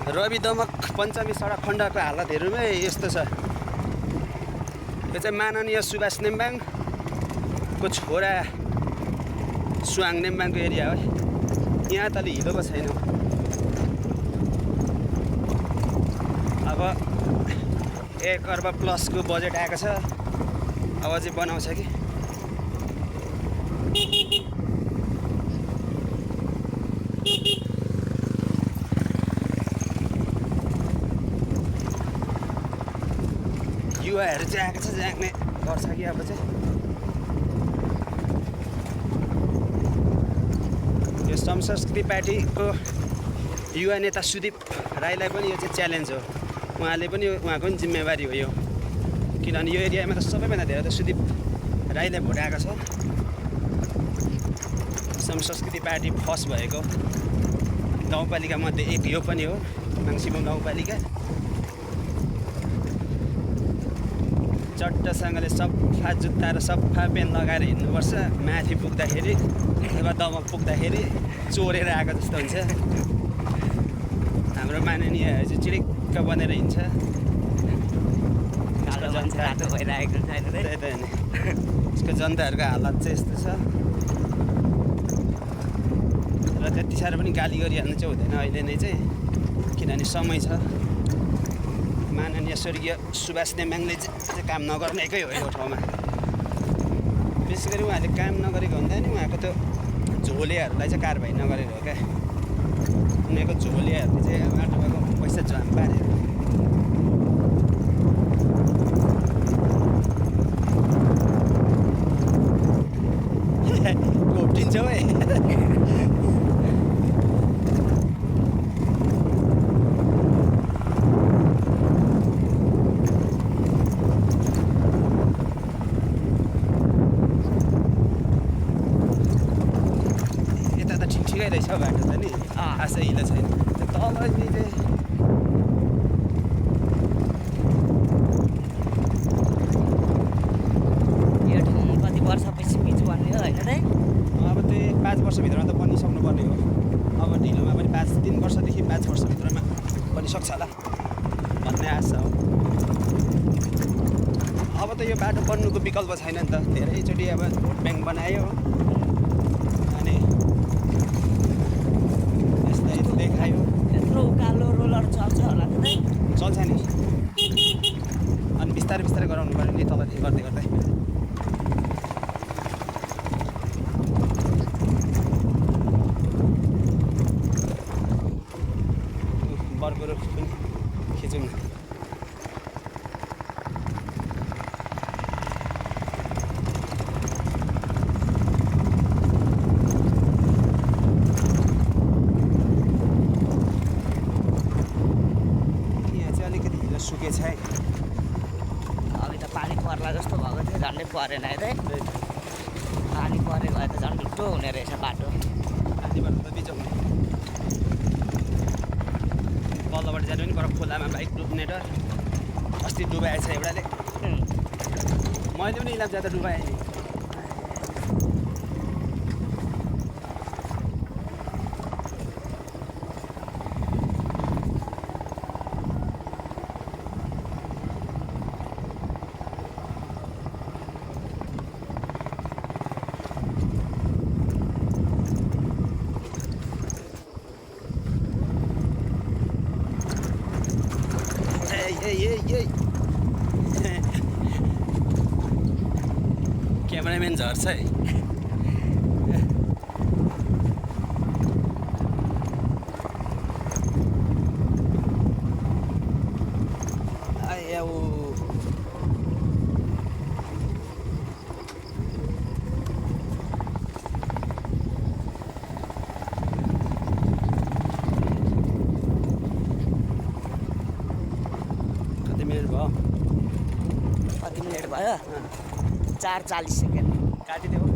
रवि दमक पञ्चमी सडक खण्डको हालतहरूमै यस्तो छ। यो चाहिँ माननीय सुभाष नेम्बाङको छोरा सुहाङ नेम्बाङको एरिया हो। यहाँ त अलि हिलो पो छैन। अब 1 अर्ब प्लसको बजेट आएको छ। अब चाहिँ बनाउँछ कि युवाहरू चाहिँ आएको छ, जाने गर्छ कि अब चाहिँ। यो श्रम संस्कृति पार्टीको युवा नेता सुदीप राईलाई पनि यो चाहिँ च्यालेन्ज हो। उहाँले पनि उहाँको पनि जिम्मेवारी हो यो, किनभने यो एरियामा त सबैभन्दा धेरै त सुदीप राईले भोट आएको छ। श्रम संस्कृति पार्टी फर्स्ट भएको गाउँपालिका मध्ये एक यो पनि हो, माङ्सिबुङ गाउँपालिका। चट्टसँगले सफा जुत्ता र सफा पेन लगाएर हिँड्नुपर्छ। माथि पुग्दाखेरि अथवा दमक पुग्दाखेरि चोरेर आएको जस्तो हुन्छ। हाम्रो माननीयहरू चाहिँ चिडिक्क बनेर हिँड्छ। रातो भइरहेको छैन त्यही त नि, यसको जनताहरूको हालत चाहिँ यस्तो छ। र त्यति साह्रो पनि गाली गरिहाल्नु चाहिँ हुँदैन अहिले नै चाहिँ, किनभने समय छ। माननीय स्वर्गीय सुभाष नेम्बाङले चाहिँ काम नगर्नेकै हो यो ठाउँमा। विशेष गरी उहाँले काम नगरेको हुँदा नि उहाँको त्यो झोलेहरूलाई चाहिँ कारबाही नगरेको हो क्या। उनीहरूको झोलेहरूले चाहिँ बाटोमा पैसा झ्वाम पारेर घोप्टिन्छ है। ठिकै रहेछ बाटो त नि, खासै हिलो छैन। त्यो तलनिर यो ठाउँमा कति वर्षपछि पिच बन्ने हो होइन त? अब त्यही 5 वर्षभित्रमा त बनिसक्नुपर्ने हो। अब ढिलोमा पनि 3 वर्षदेखि 5 वर्षभित्रमा बनिसक्छ होला भन्ने आशा हो। अब त यो बाटो बन्नुको विकल्प छैन नि त। धेरैचोटि अब भोट ब्याङ्क बनायो अनि यस्तै देखायो। यत्रो उकालो रोलर चल्छ होला त? चल्छ नि, अनि बिस्तारै बिस्तारै गराउनु पऱ्यो नि तलदेखि गर्दै गर्दै। बर्को रुख पनि खिचौँ न। सुके छ है। अघि त पानी पर्ला जस्तो भएको थियो, झन्डै परेन है त? पानी परेको भए त झन् ढुट्टो हुने रहेछ बाटो। पानीबाट त बिजोग तलबाट जानु पनि पर खोलामा बाइक डुब्ने डर। अस्ति डुबाएछ एउटाले, मैले पनि इलाम जाँदा डुबाएँ नि। क्यामेराम्यान झर्छ है। कति मिनट भयो? 4:40 सेकेन्ड काटिदेऊ।